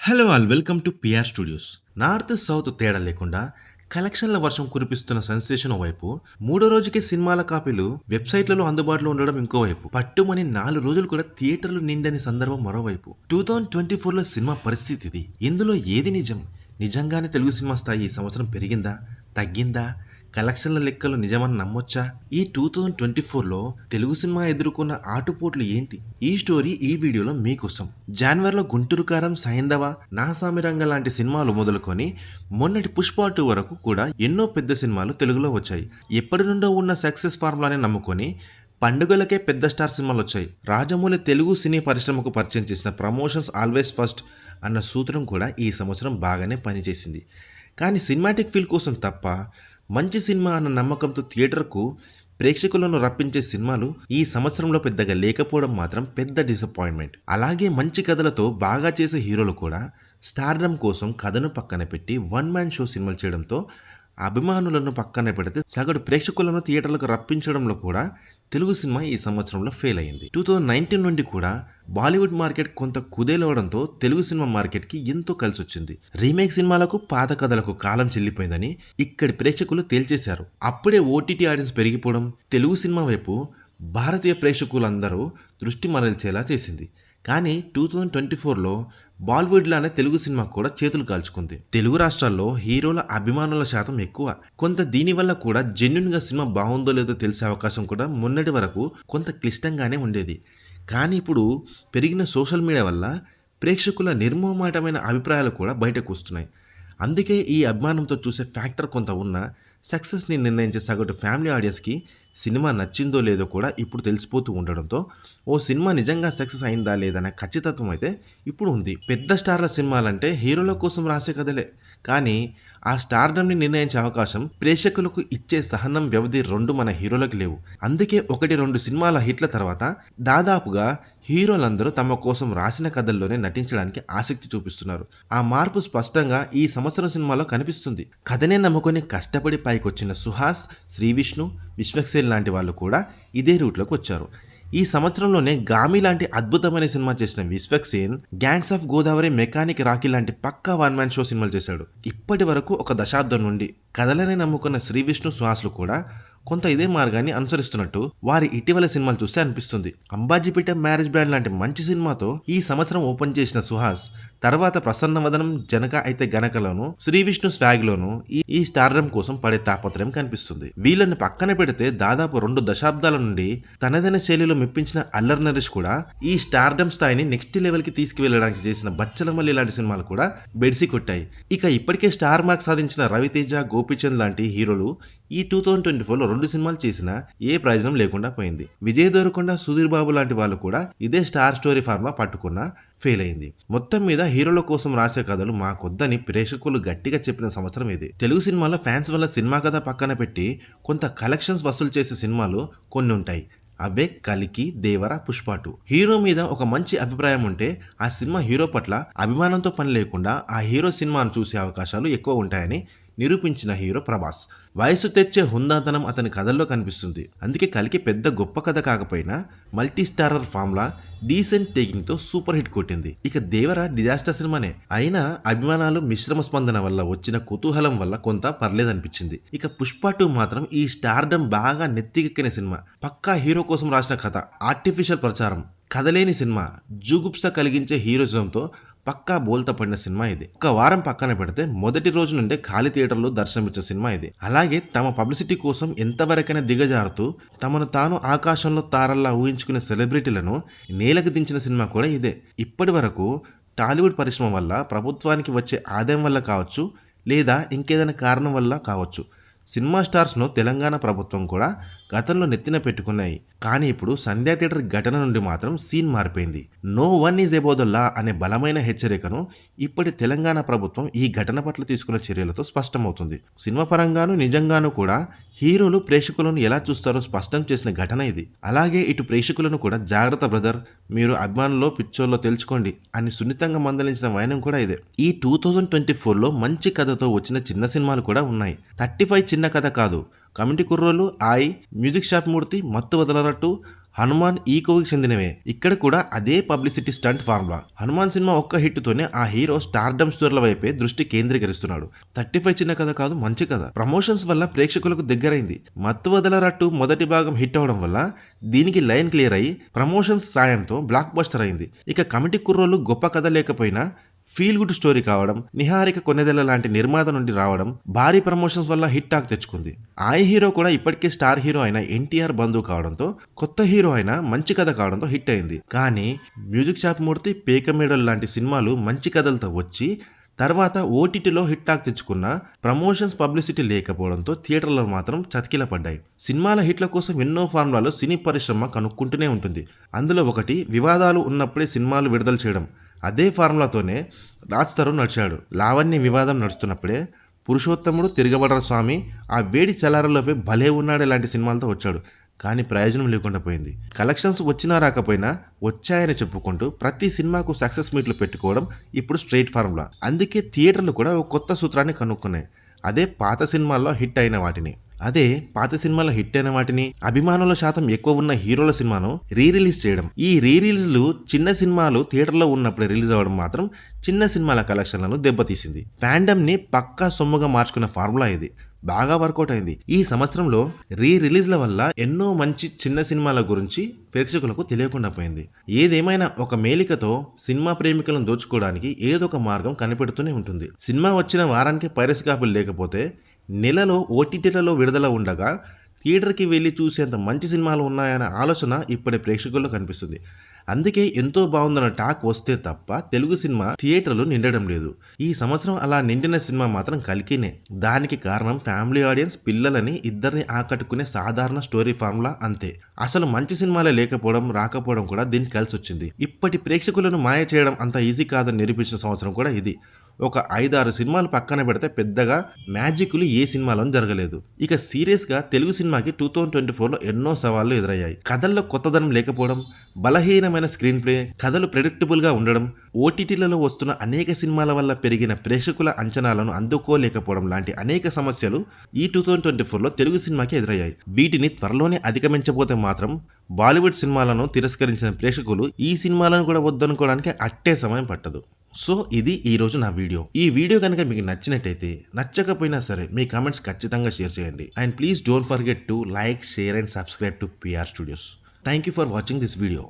Hello all welcome to PR studios. North south తేడా లేకుండా కలెక్షన్ల వర్షం కురిపిస్తున్న సెన్సేషన్ వైపు, మూడో రోజుకే సినిమాల కాపీలు వెబ్సైట్లలో అందుబాటులో ఉండడం ఇంకోవైపు, పట్టుమని 4 రోజులు కూడా థియేటర్లు నిండని సందర్భం మరోవైపు. 2024లో సినిమా పరిస్థితి ఇది. ఇందులో ఏది నిజం? నిజంగానే తెలుగు సినిమా స్థాయి ఈ సంవత్సరం పెరిగిందా, తగ్గిందా? కలెక్షన్ల లెక్కలు నిజమని నమ్మొచ్చా? ఈ 2024లో తెలుగు సినిమా ఎదుర్కొన్న ఆటుపోట్లు ఏంటి? ఈ స్టోరీ ఈ వీడియోలో మీకోసం. జనవరిలో గుంటూరు కారం, సైంధవ, నా సామిరంగ లాంటి సినిమాలు మొదలుకొని మొన్నటి పుష్ప 2 వరకు కూడా ఎన్నో పెద్ద సినిమాలు తెలుగులో వచ్చాయి. ఎప్పటి నుండో ఉన్న సక్సెస్ ఫార్ములానే నమ్ముకొని పండుగలకే పెద్ద స్టార్ సినిమాలు వచ్చాయి. రాజమౌళి తెలుగు సినీ పరిశ్రమకు పరిచయం చేసిన ప్రమోషన్స్ ఆల్వేస్ ఫస్ట్ అన్న సూత్రం కూడా ఈ సంవత్సరం బాగానే పనిచేసింది. కానీ సినిమాటిక్ ఫీల్ కోసం తప్ప మంచి సినిమా అన్న నమ్మకంతో థియేటర్కు ప్రేక్షకులను రప్పించే సినిమాలు ఈ సంవత్సరంలో పెద్దగా లేకపోవడం మాత్రం పెద్ద డిసప్పాయింట్మెంట్. అలాగే మంచి కథలతో బాగా చేసే హీరోలు కూడా స్టార్డమ్ కోసం కథను పక్కన పెట్టి వన్ మ్యాన్ షో సినిమాలు చేయడంతో అభిమానులను పక్కన పెడితే సగటు ప్రేక్షకులను థియేటర్లకు రప్పించడంలో కూడా తెలుగు సినిమా ఈ సంవత్సరంలో ఫెయిల్ అయింది. 2019 నుండి కూడా బాలీవుడ్ మార్కెట్ కొంత కుదేలవడంతో తెలుగు సినిమా మార్కెట్కి ఎంతో కలిసి వచ్చింది. రీమేక్ సినిమాలకు, పాత కథలకు కాలం చెల్లిపోయిందని ఇక్కడి ప్రేక్షకులు తేల్చేశారు. అప్పుడే ఓటీటీ ఆడియన్స్ పెరిగిపోవడం తెలుగు సినిమా వైపు భారతీయ ప్రేక్షకులందరూ దృష్టి మరల్చేలా చేసింది. కానీ 2024లో బాలీవుడ్లానే తెలుగు సినిమా కూడా చేతులు కాల్చుకుంది. తెలుగు రాష్ట్రాల్లో హీరోల అభిమానుల శాతం ఎక్కువ. కొంత దీనివల్ల కూడా జెన్యున్గా సినిమా బాగుందో లేదో తెలిసే అవకాశం కూడా మొన్నటి వరకు కొంత క్లిష్టంగానే ఉండేది. కానీ ఇప్పుడు పెరిగిన సోషల్ మీడియా వల్ల ప్రేక్షకుల నిర్మోహమాటమైన అభిప్రాయాలు కూడా బయటకు వస్తున్నాయి. అందుకే ఈ అభిమానంతో చూసే ఫ్యాక్టర్ కొంత ఉన్న సక్సెస్ని నిర్ణయించే సగటు ఫ్యామిలీ ఆడియన్స్కి సినిమా నచ్చిందో లేదో కూడా ఇప్పుడు తెలిసిపోతూ ఉండడంతో ఓ సినిమా నిజంగా సక్సెస్ అయిందా లేదనే ఖచ్చితత్వం అయితే ఇప్పుడు ఉంది. పెద్ద స్టార్ల సినిమాలంటే హీరోల కోసం రాసే కథలే. కానీ ఆ స్టార్డమ్ని నిర్ణయించే అవకాశం ప్రేక్షకులకు ఇచ్చే సహనం వ్యవధి 2 మన హీరోలకు లేవు. అందుకే 1-2 సినిమాల హిట్ల తర్వాత దాదాపుగా హీరోలందరూ తమ కోసం రాసిన కథల్లోనే నటించడానికి ఆసక్తి చూపిస్తున్నారు. ఆ మార్పు స్పష్టంగా ఈ సంవత్సరం సినిమాలో కనిపిస్తుంది. కథనే నమ్ముకొని కష్టపడి పైకొచ్చిన సుహాస్, శ్రీవిష్ణు, విశ్వక్సేన్ లాంటి వాళ్ళు కూడా ఇదే రూట్లోకి వచ్చారు. ఈ సంవత్సరంలోనే గామి లాంటి అద్భుతమైన సినిమా చేసిన Vishwaksen gangs of Godavari, mechanic Rocky లాంటి పక్కా వన్ మ్యాన్ షో సినిమాలు చేశాడు. ఇప్పటి వరకు ఒక దశాబ్దం నుండి కథలనే నమ్ముకున్న శ్రీవిష్ణు, సుహాస్లు కూడా కొంత ఇదే మార్గాన్ని అనుసరిస్తున్నట్టు వారి ఇటీవల సినిమాలు చూస్తే అనిపిస్తుంది. అంబాజీపేట, మ్యారేజ్ బ్యాండ్ లాంటి మంచి సినిమాతో ఈ సంవత్సరం ఓపెన్ చేసిన సుహాస్ తర్వాత ప్రసన్నవదనం, జనక అయితే గనకలోను, శ్రీవిష్ణు స్వాగ్లోను ఈ స్టార్డమ్ కోసం పడే తాపత్రయం కనిపిస్తుంది. వీళ్ళని పక్కన పెడితే దాదాపు 2 దశాబ్దాల నుండి తనదైన శైలిలో మెప్పించిన అల్లరి నరేష్ కూడా ఈ స్టార్డమ్ స్థాయిని నెక్స్ట్ లెవెల్కి తీసుకువెళ్ళడానికి చేసిన బచ్చలమల్లి లాంటి సినిమాలు కూడా బెడిసి కొట్టాయి. ఇక ఇప్పటికే స్టార్ మార్క్ సాధించిన రవితేజ, గోపీచంద్ లాంటి హీరోలు ఈ 2024లో 2 సినిమాలు చేసినా ఏ ప్రయోజనం లేకుండా పోయింది. విజయ్ దేవరకొండ, సుధీర్ బాబు లాంటి వాళ్ళు కూడా ఇదే స్టార్ స్టోరీ ఫార్ములా పట్టుకున్నా ఫెయిల్ అయింది. మొత్తం మీద హీరోల కోసం రాసే కథలు మాకొద్దని ప్రేక్షకులు గట్టిగా చెప్పిన సంవత్సరం ఇది. తెలుగు సినిమాలో ఫ్యాన్స్ వల్ల సినిమా కథ పక్కన పెట్టి కొంత కలెక్షన్స్ వసూలు చేసే సినిమాలు కొన్ని ఉంటాయి. అవే కలికి, దేవర, పుష్ప 2. హీరో మీద ఒక మంచి అభిప్రాయం ఉంటే ఆ సినిమా హీరో పట్ల అభిమానంతో పని లేకుండా ఆ హీరో సినిమాను చూసే అవకాశాలు ఎక్కువ ఉంటాయని నిరూపించిన హీరో ప్రభాస్. వయసు తెచ్చే హుందాతనం అతని కథల్లో కనిపిస్తుంది. అందుకే కలికి పెద్ద గొప్ప కథ కాకపోయినా మల్టీ స్టారర్ ఫామ్లా డీసెంట్ టేకింగ్ తో సూపర్ హిట్ కొట్టింది. ఇక దేవర డిజాస్టర్ సినిమానే అయినా అభిమానాలు మిశ్రమ స్పందన వల్ల వచ్చిన కుతూహలం వల్ల కొంత పర్లేదనిపించింది. ఇక పుష్ప 2 మాత్రం ఈ స్టార్డమ్ బాగా నెత్తికెక్కిన సినిమా. పక్కా హీరో కోసం రాసిన కథ, ఆర్టిఫిషియల్ ప్రచారం, కథలేని సినిమా, జుగుప్స కలిగించే హీరోయిజంతో పక్కా బోల్తా పడిన సినిమా ఇది. ఒక వారం పక్కన పెడితే మొదటి రోజు నుండే ఖాళీ థియేటర్లో దర్శనమిచ్చే సినిమా ఇది. అలాగే తమ పబ్లిసిటీ కోసం ఎంతవరకైనా దిగజారుతూ తమను తాను ఆకాశంలో తారల్లా ఊహించుకునే సెలబ్రిటీలను నేలకు దించిన సినిమా కూడా ఇదే. ఇప్పటి వరకు టాలీవుడ్ పరిశ్రమ వల్ల, ప్రభుత్వానికి వచ్చే ఆదాయం వల్ల కావచ్చు, లేదా ఇంకేదైనా కారణం వల్ల కావచ్చు, సినిమా స్టార్స్ను తెలంగాణ ప్రభుత్వం కూడా గతంలో నెత్తిన పెట్టుకున్నాయి. కానీ ఇప్పుడు సంధ్యా థియేటర్ ఘటన నుండి మాత్రం సీన్ మారిపోయింది. No one is above the law అనే బలమైన హెచ్చరికను ఇప్పటి తెలంగాణ ప్రభుత్వం ఈ ఘటన పట్ల తీసుకున్న చర్యలతో స్పష్టమవుతుంది. సినిమా పరంగాను నిజంగాను కూడా హీరోలు ప్రేక్షకులను ఎలా చూస్తారో స్పష్టం చేసిన ఘటన ఇది. అలాగే ఇటు ప్రేక్షకులను కూడా జాగ్రత్త బ్రదర్, మీరు అభిమానుల్లో పిచ్చోల్లో తెలుసుకోండి అని సున్నితంగా మందలించిన వైనం కూడా ఇదే. ఈ 2024లో మంచి కథతో వచ్చిన చిన్న సినిమాలు కూడా ఉన్నాయి. 35 చిన్న కథ కాదు, కమిటీ కుర్రోలు, మ్యూజిక్ షాప్ మూర్తి, మత్తు వదలరట్టు, హనుమాన్ ఈకోకి చెందినవే. ఇక్కడ కూడా అదే publicity stunt formula. Hanuman cinema ఒక్క హిట్ తోనే ఆ హీరో స్టార్డమ్ స్టోర్ల వైపే దృష్టి కేంద్రీకరిస్తున్నాడు. 35 చిన్న కథ కాదు, మంచి కథ. ప్రమోషన్స్ వల్ల ప్రేక్షకులకు దగ్గరైంది. మత్తు వదలరట్టు మొదటి భాగం హిట్ అవడం వల్ల దీనికి లైన్ క్లియర్ అయ్యి ప్రమోషన్స్ సాయంతో బ్లాక్ బస్టర్ అయింది. ఇక కమిటీ కుర్రోళ్ళు గొప్ప కథ లేకపోయినా ఫీల్ గుడ్ స్టోరీ కావడం, నిహారిక కొన్నెదెల లాంటి నిర్మాత నుండి రావడం భారీ ప్రమోషన్స్ వల్ల హిట్ టాక్ తెచ్చుకుంది. ఆ హీరో కూడా ఇప్పటికే స్టార్ హీరో అయిన ఎన్టీఆర్ బంధువు కావడంతో, కొత్త హీరో అయిన మంచి కథ కావడంతో హిట్ అయింది. కానీ మ్యూజిక్ షాప్ మూర్తి, పేకమేడల్ లాంటి సినిమాలు మంచి కథలతో వచ్చి తర్వాత ఓటీటీలో హిట్ టాక్ తెచ్చుకున్న ప్రమోషన్స్ పబ్లిసిటీ లేకపోవడంతో థియేటర్లో మాత్రం చతికిలపడ్డాయి. సినిమాల హిట్ల కోసం ఎన్నో ఫార్ములాలు సినీ పరిశ్రమ కనుక్కుంటూనే ఉంటుంది. అందులో ఒకటి వివాదాలు ఉన్నప్పుడే సినిమాలు విడుదల చేయడం. అదే ఫార్ములాతోనే రాజ్ తరుణ్ నడిచాడు. లావణ్య వివాదం నడుస్తున్నప్పుడే పురుషోత్తముడు, తిరగబడర స్వామి, ఆ వేడి చలారలోపే భలే ఉన్నాడు లాంటి సినిమాలతో వచ్చాడు. కానీ ప్రయోజనం లేకుండా పోయింది. కలెక్షన్స్ వచ్చినా రాకపోయినా వచ్చాయని చెప్పుకుంటూ ప్రతి సినిమాకు సక్సెస్ మీట్లు పెట్టుకోవడం ఇప్పుడు స్ట్రైట్ ఫార్ములా. అందుకే థియేటర్లు కూడా ఒక కొత్త సూత్రాన్ని కనుక్కున్నాయి. అదే పాత సినిమాల్లో హిట్ అయిన వాటిని అభిమానుల శాతం ఎక్కువ ఉన్న హీరోల సినిమాను రిలీజ్ చేయడం. ఈ రిలీజ్లు చిన్న సినిమాలు థియేటర్లో ఉన్నప్పుడే రిలీజ్ అవ్వడం మాత్రం చిన్న సినిమాల కలెక్షన్లను దెబ్బతీసింది. ఫ్యాండమ్ ని పక్కా సొమ్ముగా మార్చుకున్న ఫార్ములా ఇది. బాగా వర్కౌట్ అయింది. ఈ సంవత్సరంలో రిలీజ్ల వల్ల ఎన్నో మంచి చిన్న సినిమాల గురించి ప్రేక్షకులకు తెలియకుండా పోయింది. ఏదేమైనా ఒక మేలికతో సినిమా ప్రేమికులను దోచుకోవడానికి ఏదో ఒక మార్గం కనిపెడుతూనే ఉంటుంది. సినిమా వచ్చిన వారానికి పైరసీ కాపీలు లేకపోతే నెలలో ఓటీటీలలో విడుదల ఉండగా థియేటర్కి వెళ్ళి చూసేంత మంచి సినిమాలు ఉన్నాయనే ఆలోచన ఇప్పటి ప్రేక్షకుల్లో కనిపిస్తుంది. అందుకే ఎంతో బాగుందన్న టాక్ వస్తే తప్ప తెలుగు సినిమా థియేటర్లు నిండడం లేదు. ఈ సంవత్సరం అలా నిండిన సినిమా మాత్రం కల్కినే. దానికి కారణం ఫ్యామిలీ ఆడియన్స్, పిల్లలని ఇద్దరిని ఆకట్టుకునే సాధారణ స్టోరీ ఫార్ములా అంతే. అసలు మంచి సినిమాలే రాకపోవడం కూడా దీనికి కలిసి వచ్చింది. ఇప్పటి ప్రేక్షకులను మాయ చేయడం అంత ఈజీ కాదని నిరూపించిన సంవత్సరం కూడా ఇది. ఒక 5-6 సినిమాలు పక్కన పెడితే పెద్దగా మ్యాజిక్లు ఏ సినిమాలోనూ జరగలేదు. ఇక సీరియస్గా తెలుగు సినిమాకి 2024లో ఎన్నో సవాళ్లు ఎదురయ్యాయి. కథల్లో కొత్తదనం లేకపోవడం, బలహీనమైన స్క్రీన్ ప్లే, కథలు ప్రెడిక్టబుల్గా ఉండడం, ఓటీటీలలో వస్తున్న అనేక సినిమాల వల్ల పెరిగిన ప్రేక్షకుల అంచనాలను అందుకోలేకపోవడం లాంటి అనేక సమస్యలు ఈ 2024లో తెలుగు సినిమాకి ఎదురయ్యాయి. వీటిని త్వరలోనే అధిగమించబోతే మాత్రం బాలీవుడ్ సినిమాలను తిరస్కరించిన ప్రేక్షకులు ఈ సినిమాలను కూడా వద్దనుకోవడానికి అట్టే సమయం పట్టదు. సో ఇది ఈరోజు నా వీడియో. ఈ వీడియో కనుక మీకు నచ్చినట్టయితే, నచ్చకపోయినా సరే మీ కామెంట్స్ ఖచ్చితంగా షేర్ చేయండి. And please don't forget to like, share and subscribe to PR Studios. Thank you for watching this video.